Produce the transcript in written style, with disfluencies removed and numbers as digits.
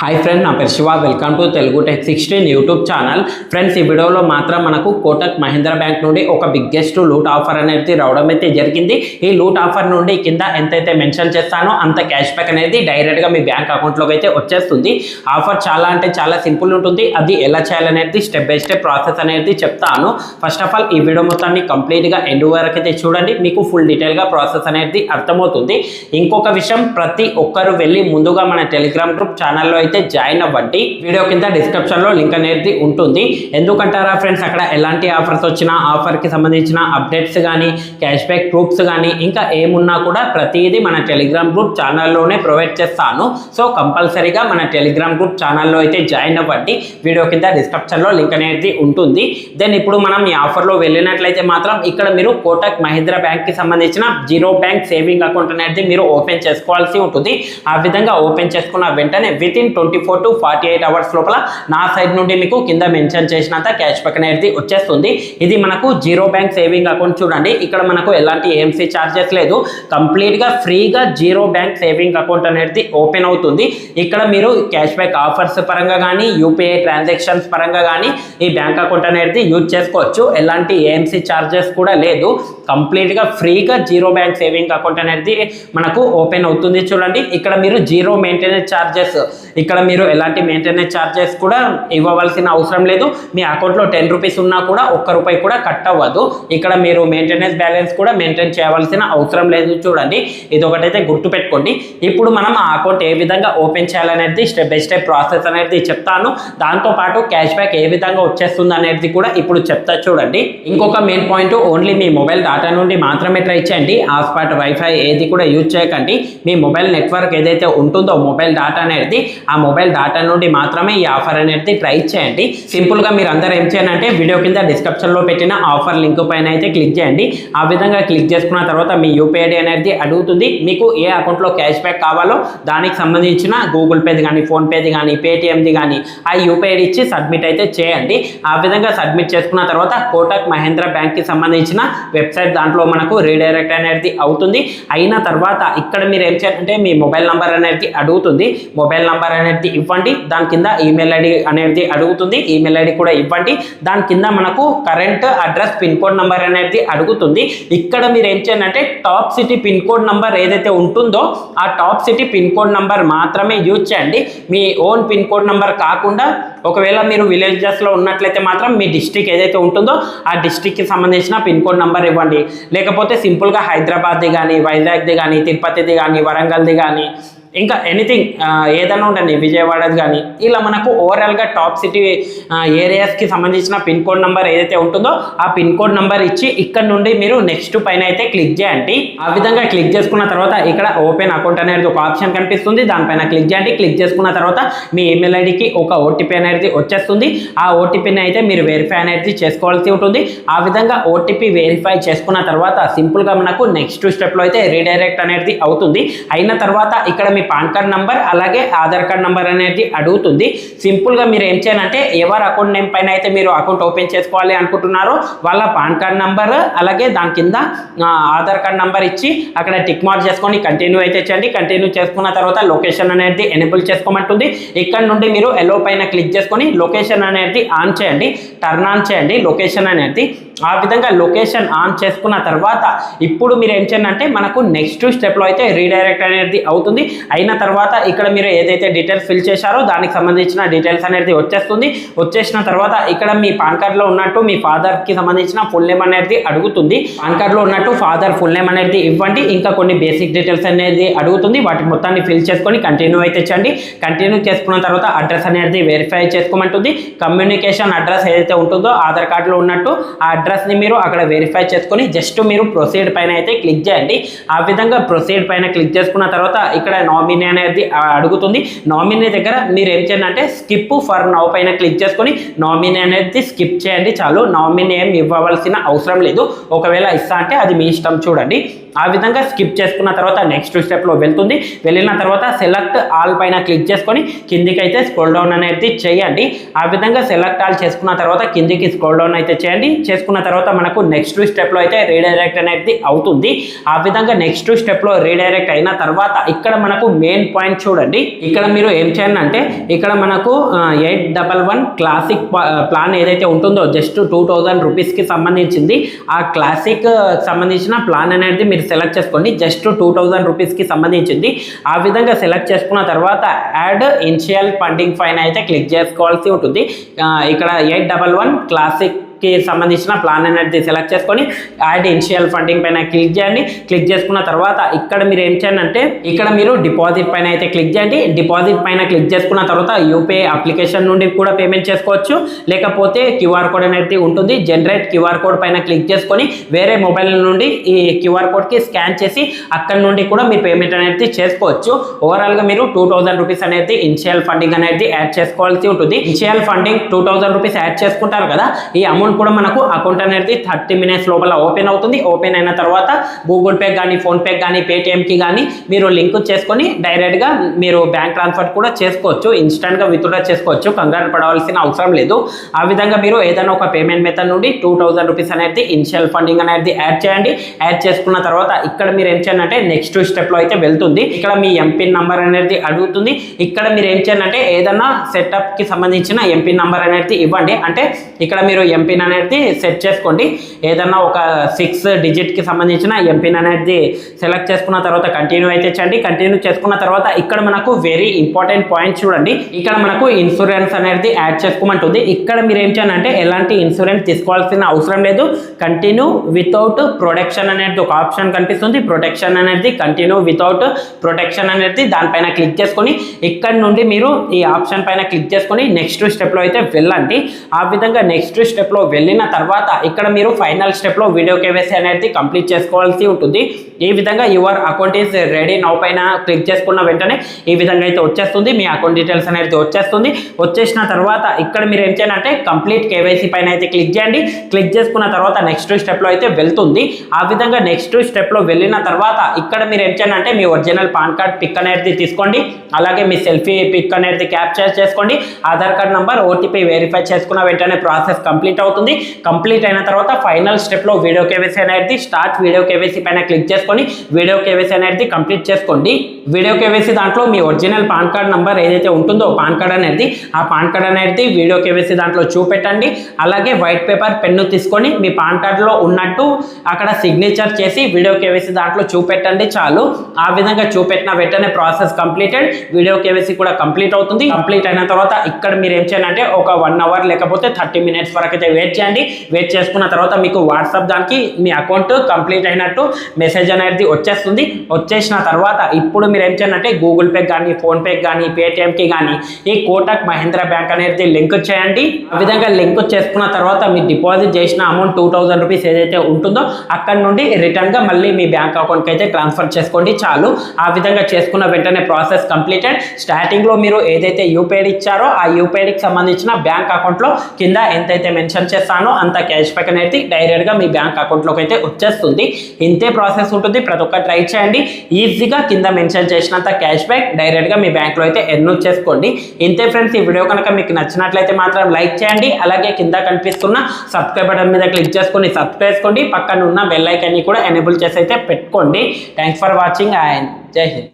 Hi friend, నా పేరు Shiva. Welcome to Telugu tech 16 YouTube channel. Friends, ఈ వీడియోలో మాత్రం మనకు కోటక్ మహీంద్రా బ్యాంక్ నుండి ఒక బిగ్గెస్ట్ లూట్ ఆఫర్ అనేది రావడం అయితే జరిగింది. ఈ లూట్ ఆఫర్ నుండి కింద ఎంతైతే మెన్షన్ చేస్తానో అంత క్యాష్ బ్యాక్ అనేది డైరెక్ట్గా మీ బ్యాంక్ అకౌంట్లోకి అయితే వచ్చేస్తుంది. ఆఫర్ చాలా అంటే చాలా సింపుల్ ఉంటుంది. అది ఎలా చేయాలనేది స్టెప్ బై స్టెప్ ప్రాసెస్ అనేది చెప్తాను. ఫస్ట్ ఆఫ్ ఆల్ ఈ వీడియో మొత్తాన్ని కంప్లీట్గా ఎండ్ వరకు అయితే చూడండి, మీకు ఫుల్ డీటెయిల్గా ప్రాసెస్ అనేది అర్థమవుతుంది. ఇంకొక విషయం, ప్రతి ఒక్కరు వెళ్ళి ముందుగా మన టెలిగ్రామ్ గ్రూప్ ఛానల్లో అయితే జాయిన్ అవ్వండి. వీడియో కింద డిస్క్రిప్షన్ లో లింక్ అనేది ఉంటుంది. ఎందుకంటారా ఫ్రెండ్స్, అక్కడ ఎలాంటి ఆఫర్స్ వచ్చినా, ఆఫర్ కి సంబంధించిన అప్డేట్స్ కానీ, క్యాష్ బ్యాక్ ప్రూఫ్స్ కానీ, ఇంకా ఏమున్నా కూడా ప్రతిదీ మన టెలిగ్రామ్ గ్రూప్ ఛానల్లోనే ప్రొవైడ్ చేస్తాను. సో కంపల్సరీగా మన టెలిగ్రామ్ గ్రూప్ ఛానల్లో అయితే జాయిన్ అవ్వండి. వీడియో కింద డిస్క్రిప్షన్ లో లింక్ అనేది ఉంటుంది. దెన్ ఇప్పుడు మనం ఈ ఆఫర్లో వెళ్ళినట్లయితే మాత్రం ఇక్కడ మీరు కోటక్ మహీంద్రా బ్యాంక్ కి సంబంధించిన జీరో బ్యాంక్ సేవింగ్ అకౌంట్ అనేది మీరు ఓపెన్ చేసుకోవాల్సి ఉంటుంది. ఆ విధంగా ఓపెన్ చేసుకున్న వెంటనే విత్ ఇన్ 24 to 48 అవర్స్ లోపల నా సైడ్ నుండి మీకు కింద మెన్షన్ చేసినంత క్యాష్ బ్యాక్ అనేది వచ్చేస్తుంది. ఇది మనకు జీరో బ్యాంక్ సేవింగ్ అకౌంట్. చూడండి, ఇక్కడ మనకు ఎలాంటి ఏఎంసీ ఛార్జెస్ లేదు. కంప్లీట్ గా ఫ్రీగా జీరో బ్యాంక్ సేవింగ్ అకౌంట్ అనేది ఓపెన్ అవుతుంది. ఇక్కడ మీరు క్యాష్ బ్యాక్ ఆఫర్స్ పరంగా కానీ, యూపీఐ ట్రాన్సాక్షన్స్ పరంగా కానీ ఈ బ్యాంక్ అకౌంట్ అనేది యూజ్ చేసుకోవచ్చు. ఎలాంటి ఏఎంసీ ఛార్జెస్ కూడా లేదు. కంప్లీట్ గా ఫ్రీగా జీరో బ్యాంక్ సేవింగ్ అకౌంట్ అనేది మనకు ఓపెన్ అవుతుంది. చూడండి, ఇక్కడ మీరు జీరో మెయింటెనెన్స్ ఛార్జెస్, ఇక్కడ మీరు ఎలాంటి మెయింటెనెన్స్ ఛార్జెస్ కూడా ఇవ్వవలసిన అవసరం లేదు. మీ అకౌంట్లో 10 రూపీస్ ఉన్నా కూడా ₹1 కూడా కట్ అవ్వదు. ఇక్కడ మీరు మెయింటెనెన్స్ బ్యాలెన్స్ కూడా మెయింటైన్ చేయవలసిన అవసరం లేదు. చూడండి, ఇది ఒకటైతే గుర్తుపెట్టుకోండి. ఇప్పుడు మనం ఆ అకౌంట్ ఏ విధంగా ఓపెన్ చేయాలనేది స్టెప్ బై స్టెప్ ప్రాసెస్ అనేది చెప్తాను. దాంతోపాటు క్యాష్ బ్యాక్ ఏ విధంగా వచ్చేస్తుంది అనేది కూడా ఇప్పుడు చెప్తా. చూడండి, ఇంకొక మెయిన్ పాయింట్, ఓన్లీ మీ మొబైల్ డేటా నుండి మాత్రమే ట్రై చేయండి. హాట్స్పాట్, వైఫై ఏది కూడా యూజ్ చేయకండి. మీ మొబైల్ నెట్వర్క్ ఏదైతే ఉంటుందో మొబైల్ డేటా అనేది, ఆ మొబైల్ డేటా నుండి మాత్రమే ఈ ఆఫర్ అనేది ట్రై చేయండి. సింపుల్ గా మీరు అందరూ ఏం చేయండి అంటే వీడియో కింద డిస్క్రిప్షన్ లో పెట్టిన ఆఫర్ లింక్ పైన అయితే క్లిక్ చేయండి. ఆ విధంగా క్లిక్ చేసుకున్న తర్వాత మీ యూపీఐ ఐడి అనేది అడుగుతుంది. మీకు ఏ అకౌంట్ లో క్యాష్ బ్యాక్ కావాలో దానికి సంబంధించిన గూగుల్ పేది కానీ, ఫోన్ పేది కానీ, పేటిఎంది కానీ ఆ యూపీఐ ఐడి ఇచ్చి సబ్మిట్ అయితే చేయండి. ఆ విధంగా సబ్మిట్ చేసుకున్న తర్వాత కోటక్ మహీంద్రా బ్యాంక్ కి సంబంధించిన వెబ్సైట్ దాంట్లో మనకు రీడైరెక్ట్ అనేది అవుతుంది. అయిన తర్వాత ఇక్కడ మీరు ఏం చేయాలంటే మీ మొబైల్ నంబర్ అనేది అడుగుతుంది. మొబైల్ నంబర్ అనేది ఇవ్వండి. దాని కింద ఈమెయిల్ ఐడి అనేది అడుగుతుంది. ఈమెయిల్ ఐడి కూడా ఇవ్వండి. దాని కింద మనకు current address, pin code number అనేది అడుగుతుంది. ఇక్కడ మీరు ఏం చేయాలంటే top city pin code number ఏదైతే ఉంటుందో ఆ top city pin code number మాత్రమే యూజ్ చేయండి. మీ ఓన్ పిన్ కోడ్ నంబర్ కాకుండా, ఒకవేళ మీరు విలేజెస్లో ఉన్నట్లయితే మాత్రం మీ డిస్ట్రిక్ట్ ఏదైతే ఉంటుందో ఆ డిస్ట్రిక్ట్కి సంబంధించిన పిన్ కోడ్ నంబర్ ఇవ్వండి. లేకపోతే సింపుల్గా హైదరాబాద్ది కానీ, వైజాగ్ది కానీ, తిరుపతిది కానీ, వరంగల్ది కానీ, ఇంకా ఎనీథింగ్ ఏదైనా ఉండండి, విజయవాడది కానీ, ఇలా మనకు ఓవరాల్గా టాప్ సిటీ ఏరియాస్కి సంబంధించిన పిన్ కోడ్ నెంబర్ ఏదైతే ఉంటుందో ఆ పిన్ కోడ్ నెంబర్ ఇచ్చి ఇక్కడ నుండి మీరు నెక్స్ట్ పైన అయితే క్లిక్ చేయండి. ఆ విధంగా క్లిక్ చేసుకున్న తర్వాత ఇక్కడ ఓపెన్ అకౌంట్ అనేది ఒక ఆప్షన్ కనిపిస్తుంది. దానిపైన క్లిక్ చేయండి. క్లిక్ చేసుకున్న తర్వాత మీ ఈమెయిల్ ఐడికి ఒక ఓటీపీ అనేది వచ్చేస్తుంది. ఆ ఓటీపీని అయితే మీరు వెరిఫై అనేది చేసుకోవాల్సి ఉంటుంది. ఆ విధంగా ఓటీపీ వెరిఫై చేసుకున్న తర్వాత సింపుల్గా మనకు నెక్స్ట్ స్టెప్లో అయితే రీడైరెక్ట్ అనేది అవుతుంది. అయిన తర్వాత ఇక్కడ మీ పాన్ కార్డ్ నంబర్ అలాగే ఆధార్ కార్డ్ నంబర్ అనేది అడుగుతుంది. సింపుల్గా మీరు ఏం చేయాలంటే ఎవరు అకౌంట్ నేమ్ పైన అయితే మీరు అకౌంట్ ఓపెన్ చేసుకోవాలి అనుకుంటున్నారో వాళ్ళ పాన్ కార్డ్ నంబర్ అలాగే దాని కింద ఆధార్ కార్డ్ నంబర్ ఇచ్చి అక్కడ టిక్ మార్క్ చేసుకొని కంటిన్యూ అయితే చేయండి. కంటిన్యూ చేసుకున్న తర్వాత లొకేషన్ అనేది ఎనేబుల్ చేసుకోమంటుంది. ఇక్కడ నుండి మీరు ఎల్లో పైన క్లిక్ చేసుకొని లొకేషన్ అనేది ఆన్ చేయండి, టర్న్ ఆన్ చేయండి లొకేషన్ అనేది. ఆ విధంగా లొకేషన్ ఆన్ చేసుకున్న తర్వాత ఇప్పుడు మీరు ఏం చేయండి అంటే మనకు నెక్స్ట్ స్టెప్లో అయితే రీడైరెక్ట్ అనేది అవుతుంది. అయిన తర్వాత ఇక్కడ మీరు ఏదైతే డీటెయిల్స్ ఫిల్ చేశారో దానికి సంబంధించిన డీటెయిల్స్ అనేది వచ్చేస్తుంది. వచ్చేసిన తర్వాత ఇక్కడ మీ పాన్ కార్డ్లో ఉన్నట్టు మీ ఫాదర్కి సంబంధించిన ఫుల్ నేమ్ అనేది అడుగుతుంది. పాన్ కార్డ్లో ఉన్నట్టు ఫాదర్ ఫుల్ నేమ్ అనేది ఇవ్వండి. ఇంకా కొన్ని బేసిక్ డీటెయిల్స్ అనేది అడుగుతుంది. వాటి మొత్తాన్ని ఫిల్ చేసుకొని కంటిన్యూ అయితే చేయండి. కంటిన్యూ చేసుకున్న తర్వాత అడ్రస్ అనేది వెరిఫై చేసుకోమంటుంది. కమ్యూనికేషన్ అడ్రస్ ఏదైతే ఉంటుందో ఆధార్ కార్డులో ఉన్నట్టు ఆ అడ్రస్ని మీరు అక్కడ వెరిఫై చేసుకొని జస్ట్ మీరు ప్రొసీడ్ పైన అయితే క్లిక్ చేయండి. ఆ విధంగా ప్రొసీడ్ పైన క్లిక్ చేసుకున్న తర్వాత ఇక్కడ నామినీ అనేది అడుగుతుంది. నామినీ దగ్గర మీరు ఏం చేయండి అంటే స్కిప్ ఫర్ నౌ పైన క్లిక్ చేసుకొని నామినీ అనేది స్కిప్ చేయండి చాలు. నామినీ ఏం ఇవ్వవలసిన అవసరం లేదు. ఒకవేళ ఇస్తా అంటే అది మీ ఇష్టం. చూడండి, ఆ విధంగా స్కిప్ చేసుకున్న తర్వాత నెక్స్ట్ స్టెప్లో వెళ్తుంది. వెళ్ళిన తర్వాత సెలెక్ట్ ఆల్ పైన క్లిక్ చేసుకొని కిందికి అయితే స్క్రోల్ డౌన్ అనేది చేయండి. ఆ విధంగా సెలెక్ట్ ఆల్ చేసుకున్న తర్వాత కిందికి స్క్రోల్ డౌన్ అయితే చేయండి. చేసుకున్న తర్వాత మనకు నెక్స్ట్ స్టెప్లో అయితే రీడైరెక్ట్ అనేది అవుతుంది. ఆ విధంగా నెక్స్ట్ స్టెప్లో రీడైరెక్ట్ అయిన తర్వాత ఇక్కడ మనకు మెయిన్ పాయింట్ చూడండి. ఇక్కడ మీరు ఏం చేయండి అంటే ఇక్కడ మనకు 811 క్లాసిక్ ప్లాన్ ఏదైతే ఉంటుందో జస్ట్ 2000 రూపీస్కి సంబంధించింది. ఆ క్లాసిక్ సంబంధించిన ప్లాన్ అనేది మీరు సెలెక్ట్ చేసుకోండి. జస్ట్ 2000 రూపీస్కి సంబంధించింది. ఆ విధంగా సెలెక్ట్ చేసుకున్న తర్వాత యాడ్ ఇనిషియల్ ఫండింగ్ పైన అయితే క్లిక్ చేసుకోవాల్సి ఉంటుంది. ఇక్కడ 811 క్లాసిక్ కి సంబంధించిన ప్లాన్ అనేది సెలెక్ట్ చేసుకొని యాడ్ ఇనిషియల్ ఫండింగ్ పైన క్లిక్ చేయండి. క్లిక్ చేసుకున్న తర్వాత ఇక్కడ మీరు ఏం చేయండి అంటే ఇక్కడ మీరు డిపాజిట్ పైన అయితే క్లిక్ చేయండి. డిపాజిట్ పైన క్లిక్ చేసుకున్న తర్వాత యూపీఐ అప్లికేషన్ నుండి కూడా పేమెంట్ చేసుకోవచ్చు, లేకపోతే క్యూఆర్ కోడ్ అనేది ఉంటుంది. జనరేట్ క్యూఆర్ కోడ్ పైన క్లిక్ చేసుకొని వేరే మొబైల్ నుండి ఈ క్యూఆర్ కోడ్కి స్కాన్ చేసి అక్కడ నుండి కూడా మీ పేమెంట్ అనేది చేసుకోవచ్చు. ఓవరాల్గా మీరు 2000 రూపీస్ అనేది ఇనిషియల్ ఫండింగ్ అనేది యాడ్ చేసుకోవాల్సి ఉంటుంది. ఇనిషియల్ ఫండింగ్ 2000 రూపీస్ యాడ్ చేసుకుంటారు కదా, ఈ అమౌంట్ కూడా మనకు అకౌంట్ అనేది 30 మినిట్స్ లోపల ఓపెన్ అవుతుంది. ఓపెన్ అయిన తర్వాత గూగుల్ పే కానీ ఫోన్పే కానీ పేటిఎంకి కానీ మీరు లింక్ చేసుకొని డైరెక్ట్గా మీరు బ్యాంక్ ట్రాన్స్ఫర్ కూడా చేసుకోవచ్చు. ఇన్స్టెంట్గా విత్డ్రా చేసుకోవచ్చు, కంగారు పడవలసిన అవసరం లేదు. ఆ విధంగా మీరు ఏదైనా ఒక పేమెంట్ మెథడ్ నుండి 2000 రూపీస్ అనేది ఇనిషియల్ ఫండింగ్ అనేది యాడ్ చేయండి. యాడ్ చేసుకున్న తర్వాత ఇక్కడ మీరు ఏం చేయండి అంటే నెక్స్ట్ స్టెప్లో అయితే వెళ్తుంది. ఇక్కడ మీ ఎంపిన్ నంబర్ అనేది అడుగుతుంది. ఇక్కడ మీరు ఏం చేయండి అంటే ఏదైనా సెటప్కి సంబంధించిన ఎంపిన్ నంబర్ అనేది ఇవ్వండి. అంటే ఇక్కడ మీరు ఎంపిన్ అనేది సెట్ చేసుకోండి. ఏదన్నా ఒక 6 డిజిట్కి సంబంధించిన ఎంపిన్ అనేది సెలెక్ట్ చేసుకున్న తర్వాత కంటిన్యూ అయితే చేయండి. కంటిన్యూ చేసుకున్న తర్వాత ఇక్కడ మనకు వెరీ ఇంపార్టెంట్ పాయింట్ చూడండి. ఇక్కడ మనకు ఇన్సూరెన్స్ అనేది యాడ్ చేసుకోమంటుంది. ఇక్కడ మీరు ఏం చేయాలి అంటే ఎలాంటి ఇన్సూరెన్స్ తీసుకోవాల్సిన అవసరం లేదు. కంటిన్యూ వితౌట్ ప్రొటెక్షన్ అనేది ఒక ఆప్షన్ కనిపిస్తుంది. ప్రొటెక్షన్ అనేది కంటిన్యూ వితౌట్ ప్రొటెక్షన్ అనేది దానిపైన క్లిక్ చేసుకొని ఇక్కడ నుండి మీరు ఈ ఆప్షన్ పైన క్లిక్ చేసుకొని నెక్స్ట్ స్టెప్లో అయితే వెళ్ళండి. ఆ విధంగా నెక్స్ట్ స్టెప్లో వెళ్ళిన తర్వాత ఇక్కడ మీరు ఫైనల్ స్టెప్లో వీడియో కేవైసీ అనేది కంప్లీట్ చేసుకోవాల్సి ఉంటుంది. ఈ విధంగా your account is ready now పైన క్లిక్ చేసుకున్న వెంటనే ఈ విధంగా అయితే వచ్చేస్తుంది. మీ అకౌంట్ డీటెయిల్స్ అనేది వచ్చేస్తుంది. వచ్చేసిన తర్వాత ఇక్కడ మీరు ఏం చేయాలంటే కంప్లీట్ కేవైసీ పైన అయితే క్లిక్ చేయండి. క్లిక్ చేసుకున్న తర్వాత నెక్స్ట్ స్టెప్లో అయితే వెళ్తుంది. ఆ విధంగా నెక్స్ట్ స్టెప్లో వెళ్ళిన తర్వాత ఇక్కడ మీరు ఏం చేయాలంటే మీ ఒరిజినల్ పాన్ కార్డ్ పిక్ అనేది తీసుకోండి. అలాగే మీ సెల్ఫీ పిక్ అనేది క్యాప్చర్ చేసుకోండి. Aadhaar card number OTP verify చేసుకున్న వెంటనే ప్రాసెస్ కంప్లీట్ అవుతుంది. కంప్లీట్ అయిన తర్వాత ఫైనల్ స్టెప్లో వీడియో కేవైసీ అనేది స్టార్ట్ వీడియో కేవైసీ పైన క్లిక్ చేసుకొని వీడియో కేవైసీ అనేది కంప్లీట్ చేసుకోండి. వీడియో కేవైసీ దాంట్లో మీ ఒరిజినల్ పాన్ కార్డ్ నంబర్ ఏదైతే ఉంటుందో పాన్ కార్డ్ అనేది ఆ పాన్ కార్డ్ అనేది వీడియో కేవైసీ దాంట్లో చూపెట్టండి. అలాగే వైట్ పేపర్ పెన్ను తీసుకొని మీ పాన్ కార్డులో ఉన్నట్టు అక్కడ సిగ్నేచర్ చేసి వీడియో కేవైసీ దాంట్లో చూపెట్టండి చాలు. ఆ విధంగా చూపెట్టిన వెంటనే ప్రాసెస్ కంప్లీటెడ్. వీడియో కేవైసీ కూడా కంప్లీట్ అవుతుంది. కంప్లీట్ అయిన తర్వాత ఇక్కడ మీరు ఏం చేయాలంటే ఒక 1 అవర్ లేకపోతే 30 మినిట్స్ వరకు అయితే వెయిట్ చేయండి. వెయిట్ చేసుకున్న తర్వాత మీకు వాట్సాప్ దానికి మీ అకౌంట్ కంప్లీట్ అయినట్టు మెసేజ్ అనేది వచ్చేస్తుంది. వచ్చేసిన తర్వాత ఇప్పుడు మీరు ఏం చేయాలంటే గూగుల్ పే కానీ ఫోన్పే కానీ పేటిఎంకి కానీ ఈ కోటక్ మహీంద్రా బ్యాంక్ అనేది లింక్ చేయండి. ఆ విధంగా లింక్ చేసుకున్న తర్వాత మీరు డిపాజిట్ చేసిన అమౌంట్ 2000 రూపీస్ ఏదైతే ఉంటుందో అక్కడ నుండి రిటర్న్గా మళ్ళీ మీ బ్యాంక్ అకౌంట్కి అయితే ట్రాన్స్ఫర్ చేసుకోండి చాలు. ఆ విధంగా చేసుకున్న వెంటనే ప్రాసెస్ కంప్లీటెడ్. స్టార్టింగ్లో మీరు ఏదైతే యూపీఐ ఇచ్చారో ఆ యూపీఐకి సంబంధించిన బ్యాంక్ అకౌంట్లో కింద ఎంతైతే మెన్షన్ చేస్తానో అంత క్యాష్ బ్యాక్ అనేది డైరెక్ట్గా మీ బ్యాంక్ అకౌంట్లోకి అయితే వచ్చేస్తుంది. ఇంతే ప్రాసెస్ ఉంటుంది. ప్రతి ఒక్క ట్రై చేయండి. ఈజీగా కింద మెన్షన్ చేసినంత క్యాష్ బ్యాక్ డైరెక్ట్గా మీ బ్యాంక్లో అయితే ఎర్న్ చేసుకోండి. ఇంతే ఫ్రెండ్స్, ఈ వీడియో కనుక మీకు నచ్చినట్లయితే మాత్రం లైక్ చేయండి. అలాగే కింద కనిపిస్తున్న సబ్స్క్రైబ్ బటన్ మీద క్లిక్ చేసుకొని సబ్స్క్రైబ్ చేసుకోండి. పక్కన ఉన్న బెల్ ఐకాన్ని కూడా ఎనేబుల్ చేసి అయితే పెట్టుకోండి. థ్యాంక్స్ ఫర్ వాచింగ్ అండ్ జై హింద్.